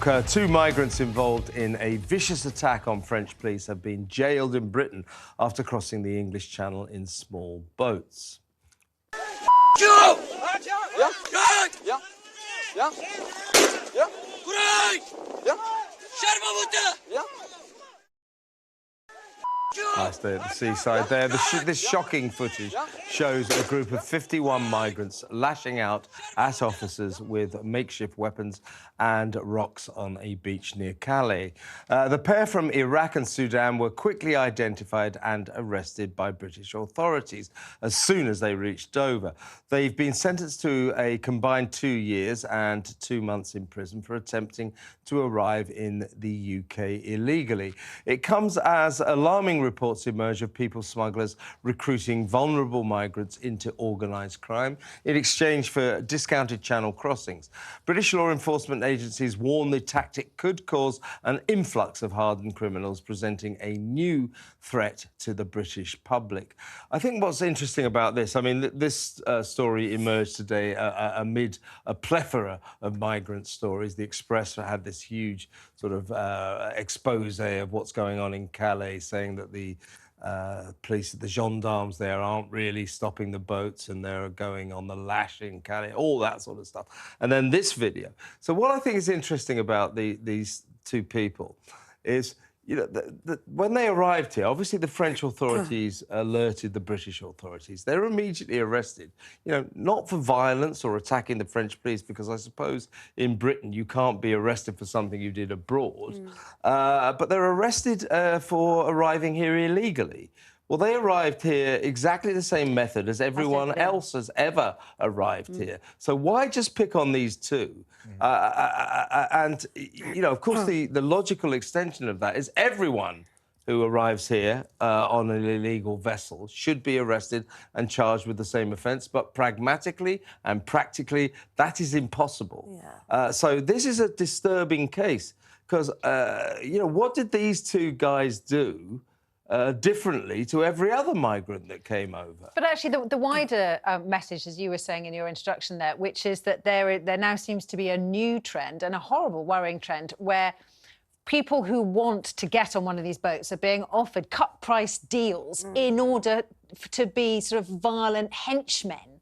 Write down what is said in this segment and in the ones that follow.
talk. Two migrants involved in a vicious attack on French police have been jailed in Britain after crossing the English Channel in small boats. I stay at the seaside there. This shocking footage shows a group of 51 migrants lashing out at officers with makeshift weapons and rocks on a beach near Calais. The pair from Iraq and Sudan were quickly identified and arrested by British authorities as soon as they reached Dover. They've been sentenced to a combined 2 years and 2 months in prison for attempting to arrive in the UK illegally. It comes as alarming reports emerge of people smugglers recruiting vulnerable migrants into organised crime in exchange for discounted channel crossings. British law enforcement agencies warn the tactic could cause an influx of hardened criminals, presenting a new threat to the British public. I think what's interesting about this, I mean, this story emerged today amid a plethora of migrant stories. The Express had this huge sort of expose of what's going on in Calais, saying that the police, the gendarmes there aren't really stopping the boats and they're going on the lash in Calais, all that sort of stuff. And then this video. So what I think is interesting about these two people is, you know, when they arrived here, obviously the French authorities alerted the British authorities. They were immediately arrested, you know, not for violence or attacking the French police, because I suppose in Britain you can't be arrested for something you did abroad. But they're arrested for arriving here illegally. Well, they arrived here exactly the same method as everyone else has ever arrived here. So why just pick on these two? And, you know, of course, the logical extension of that is everyone who arrives here on an illegal vessel should be arrested and charged with the same offence. But pragmatically and practically, that is impossible. So this is a disturbing case because, you know, what did these two guys do differently to every other migrant that came over? But actually, the wider message, as you were saying in your introduction there, which is that there now seems to be a new trend, and a horrible, worrying trend, where people who want to get on one of these boats are being offered cut-price deals in order to be sort of violent henchmen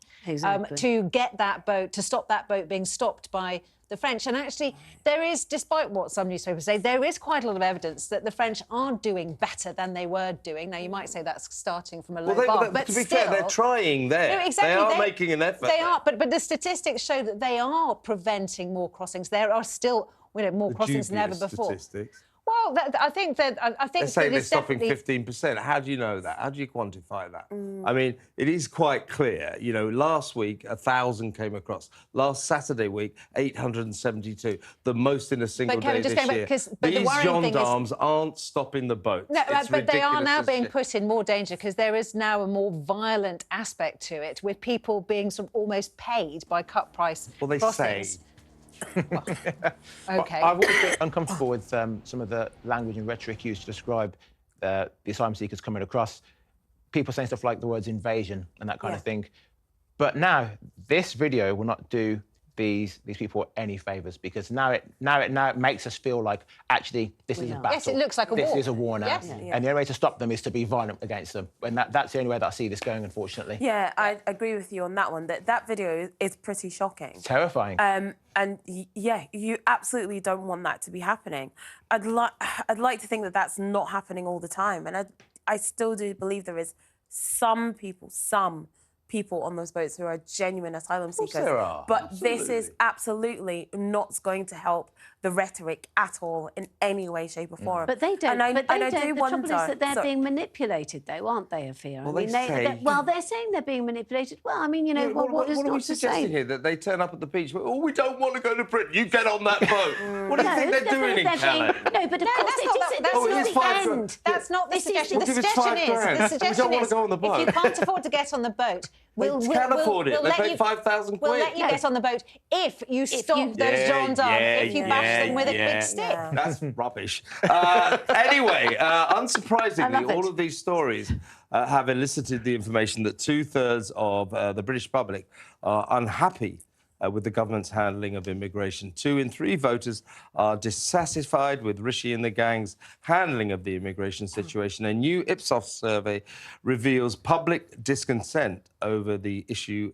to get that boat, to stop that boat being stopped by the French. And actually, there is, despite what some newspapers say, there is quite a lot of evidence that the French are doing better than they were doing. Now, you might say that's starting from a low bar, but to be fair, they're trying there. No, exactly. They are making an effort. They are, but the statistics show that they are preventing more crossings. There are still, you know, more crossings than ever before. Statistics. Well, I think they're saying they're stopping 15%. How do you know that? How do you quantify that? I mean, it is quite clear. You know, last week 1,000 came across. Last Saturday week 872, the most in a single day this year. These gendarmes aren't stopping the boats. No, but they are now being put in more danger because there is now a more violent aspect to it, with people being sort of almost paid by cut price crossings. Well, OK. I've always been uncomfortable with some of the language and rhetoric used to describe the asylum seekers coming across. People saying stuff like the words invasion and that kind of thing. But now, this video will not do these people any favours, because now it makes us feel like actually this is a battle. Yes, it looks like a war. This is a war now, and the only way to stop them is to be violent against them, and that's the only way that I see this going, unfortunately. Yeah, I agree with you on that one. That video is pretty shocking. It's terrifying. And yeah, you absolutely don't want that to be happening. I'd like to think that that's not happening all the time, and I still do believe there is some people on those boats who are genuine asylum seekers. There are. But this is absolutely not going to help the rhetoric at all in any way, shape or form. But they don't. And I do the trouble is that they're being manipulated, though, aren't they, Afia? Well, they're saying they're being manipulated. Well, I mean, you know, what are we suggesting here? That they turn up at the beach, oh, we don't want to go to Britain, you get on that boat. What do you think they're doing in Calais? No, but of course that's not the end. That's not the suggestion. The suggestion is, we don't want to go on the boat. If you can't afford to get on the boat, they can afford it. They pay 5,000 quid. We'll let you get on the boat if you stop those gendarmes, if you bash them with a big stick. That's rubbish. Anyway, unsurprisingly, all of these stories have elicited the information that 2/3 of the British public are unhappy with the government's handling of immigration. 2 in 3 voters are dissatisfied with Rishi and the gang's handling of the immigration situation. A new Ipsos survey reveals public discontent over the issue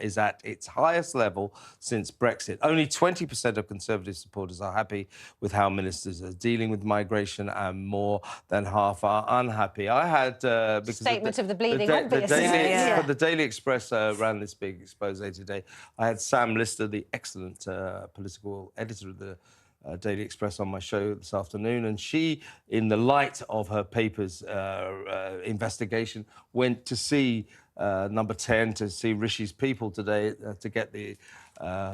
is at its highest level since Brexit. Only 20% of Conservative supporters are happy with how ministers are dealing with migration, and more than half are unhappy. I had because statement of the bleeding, obviously. The Daily Express ran this big expose today. I had Sam Lister, the excellent political editor of the Daily Express, on my show this afternoon, and she, in the light of her paper's investigation, went to see Number 10 to see Rishi's people today to get the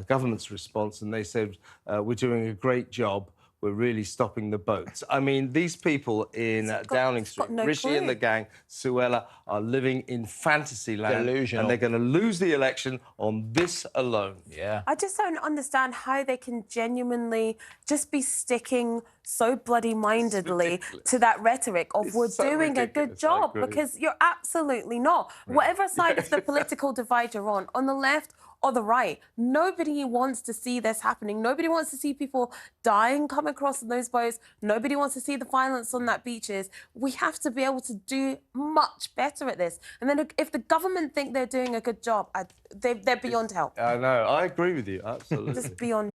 government's response, and they said, we're doing a great job. We're really stopping the boats. I mean, these people in Downing Street, Rishi and the gang, Suella, are living in fantasy land. Delusional. And they're going to lose the election on this alone. Yeah. I just don't understand how they can genuinely just be sticking so bloody-mindedly to that rhetoric of we're doing a good job, because you're absolutely not. Whatever side of the political divide you're on the left or the right, nobody wants to see this happening. Nobody wants to see people dying, come across in those boats. Nobody wants to see the violence on that beaches. We have to be able to do much better at this. And then if the government think they're doing a good job, they're beyond help. I know, I agree with you, absolutely. Just beyond